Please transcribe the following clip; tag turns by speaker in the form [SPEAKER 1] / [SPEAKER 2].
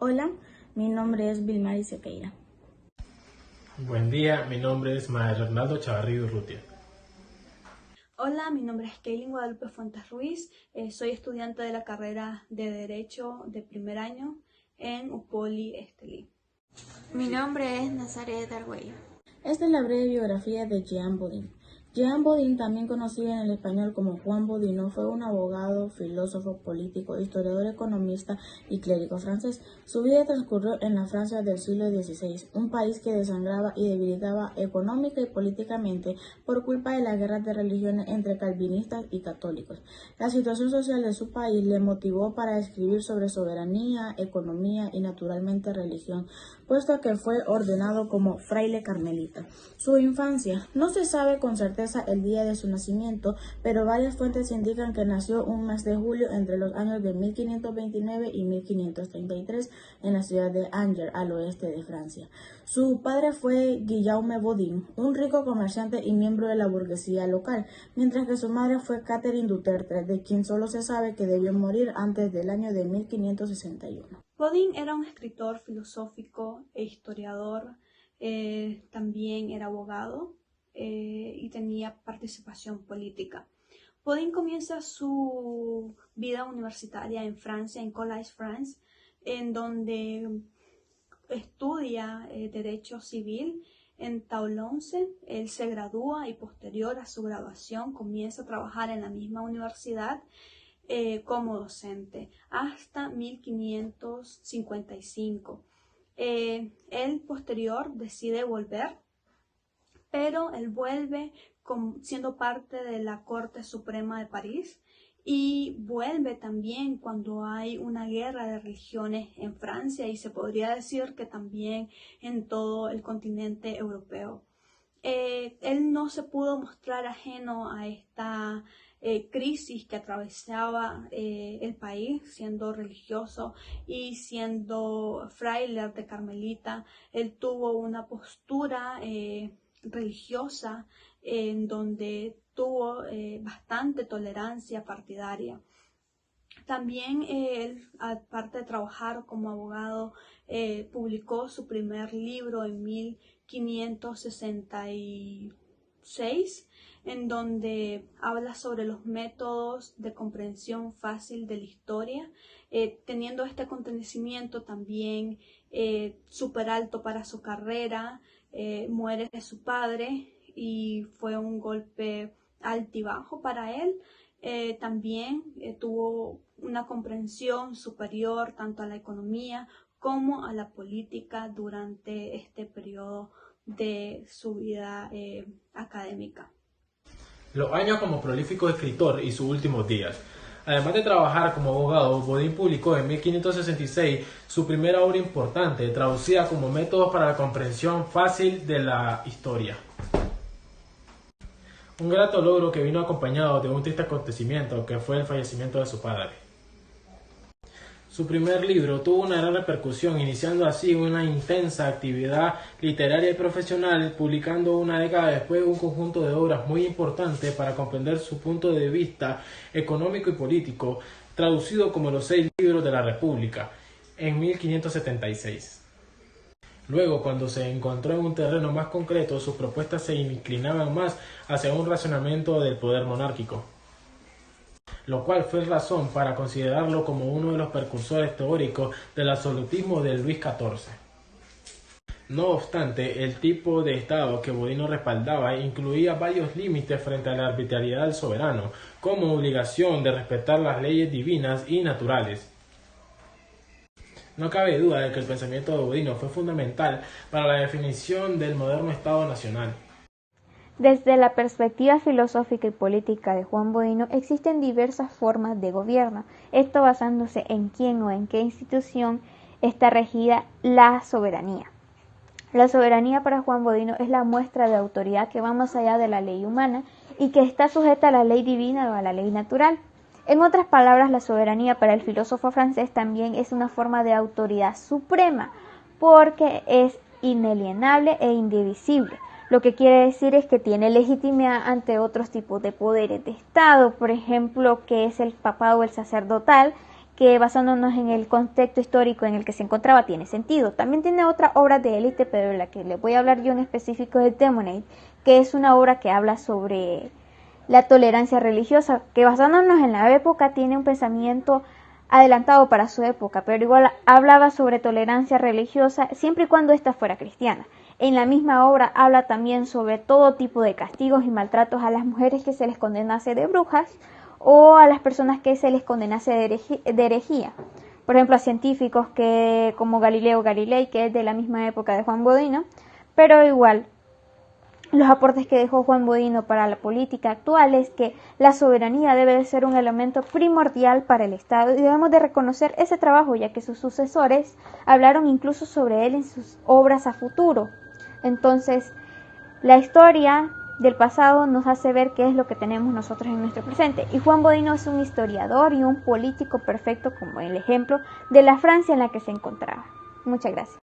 [SPEAKER 1] Hola, mi nombre es Vilmary Sequeira.
[SPEAKER 2] Buen día, mi nombre es Maher Arnaldo Chavarría Urrutia.
[SPEAKER 3] Hola, mi nombre es Kaylin Guadalupe Fuentes Ruiz, soy estudiante de la carrera de Derecho de primer año en UPOLY Estelí.
[SPEAKER 4] Mi nombre es Nazaret Argüello.
[SPEAKER 1] Esta es la breve biografía de Jean Bodin. Jean Bodin, también conocido en el español como Juan Bodino, fue un abogado, filósofo, político, historiador, economista y clérigo francés. Su vida transcurrió en la Francia del siglo XVI, un país que desangraba y debilitaba económica y políticamente por culpa de las guerras de religiones entre calvinistas y católicos. La situación social de su país le motivó para escribir sobre soberanía, economía y naturalmente religión, puesto que fue ordenado como fraile carmelita. Su infancia no se sabe con certeza el día de su nacimiento, pero varias fuentes indican que nació un mes de julio entre los años de 1529 y 1533 en la ciudad de Angers, al oeste de Francia. Su padre fue Guillaume Bodin, un rico comerciante y miembro de la burguesía local, mientras que su madre fue Catherine Duterte, de quien solo se sabe que debió morir antes del año de 1561.
[SPEAKER 3] Bodin era un escritor filosófico e historiador, también era abogado y tenía participación política. Bodin comienza su vida universitaria en Francia, en Collège France, en donde estudia Derecho Civil en Toulouse. Él se gradúa y posterior a su graduación comienza a trabajar en la misma universidad como docente hasta 1555. Él posterior decide volver, pero él vuelve siendo parte de la Corte Suprema de París y vuelve también cuando hay una guerra de religiones en Francia y se podría decir que también en todo el continente europeo. Él no se pudo mostrar ajeno a esta crisis que atravesaba el país, siendo religioso y siendo fraile de Carmelita. Él tuvo una postura religiosa en donde tuvo bastante tolerancia partidaria. También él, aparte de trabajar como abogado, publicó su primer libro en 1566, en donde habla sobre los métodos de comprensión fácil de la historia, teniendo este acontecimiento también súper alto para su carrera. Muere su padre y fue un golpe altibajo para él. También tuvo una comprensión superior tanto a la economía como a la política durante este periodo de su vida académica.
[SPEAKER 2] Los años como prolífico escritor y sus últimos días. Además de trabajar como abogado, Bodin publicó en 1566 su primera obra importante, traducida como Métodos para la comprensión fácil de la historia. Un grato logro que vino acompañado de un triste acontecimiento que fue el fallecimiento de su padre. Su primer libro tuvo una gran repercusión, iniciando así una intensa actividad literaria y profesional, publicando una década después un conjunto de obras muy importantes para comprender su punto de vista económico y político, traducido como Los 6 libros de la República, en 1576. Luego, cuando se encontró en un terreno más concreto, sus propuestas se inclinaban más hacia un racionamiento del poder monárquico, lo cual fue razón para considerarlo como uno de los precursores teóricos del absolutismo de Luis XIV. No obstante, el tipo de Estado que Bodino respaldaba incluía varios límites frente a la arbitrariedad del soberano, como obligación de respetar las leyes divinas y naturales. No cabe duda de que el pensamiento de Bodino fue fundamental para la definición del moderno Estado nacional.
[SPEAKER 4] Desde la perspectiva filosófica y política de Juan Bodino existen diversas formas de gobierno, esto basándose en quién o en qué institución está regida la soberanía. La soberanía para Juan Bodino es la muestra de autoridad que va más allá de la ley humana y que está sujeta a la ley divina o a la ley natural. En otras palabras, la soberanía para el filósofo francés también es una forma de autoridad suprema, porque es inalienable e indivisible. Lo que quiere decir es que tiene legitimidad ante otros tipos de poderes de Estado, por ejemplo, que es el papado o el sacerdotal, que basándonos en el contexto histórico en el que se encontraba tiene sentido. También tiene otra obra de élite, pero de la que les voy a hablar yo en específico es Demonade, que es una obra que habla sobre la tolerancia religiosa, que basándonos en la época tiene un pensamiento adelantado para su época, pero igual hablaba sobre tolerancia religiosa siempre y cuando ésta fuera cristiana. En la misma obra habla también sobre todo tipo de castigos y maltratos a las mujeres que se les condenase de brujas o a las personas que se les condenase de herejía. Por ejemplo, a científicos como Galileo Galilei, que es de la misma época de Juan Bodino, pero igual los aportes que dejó Juan Bodino para la política actual es que la soberanía debe de ser un elemento primordial para el Estado y debemos de reconocer ese trabajo, ya que sus sucesores hablaron incluso sobre él en sus obras a futuro. Entonces, la historia del pasado nos hace ver qué es lo que tenemos nosotros en nuestro presente. Y Juan Bodino es un historiador y un político perfecto como el ejemplo de la Francia en la que se encontraba. Muchas gracias.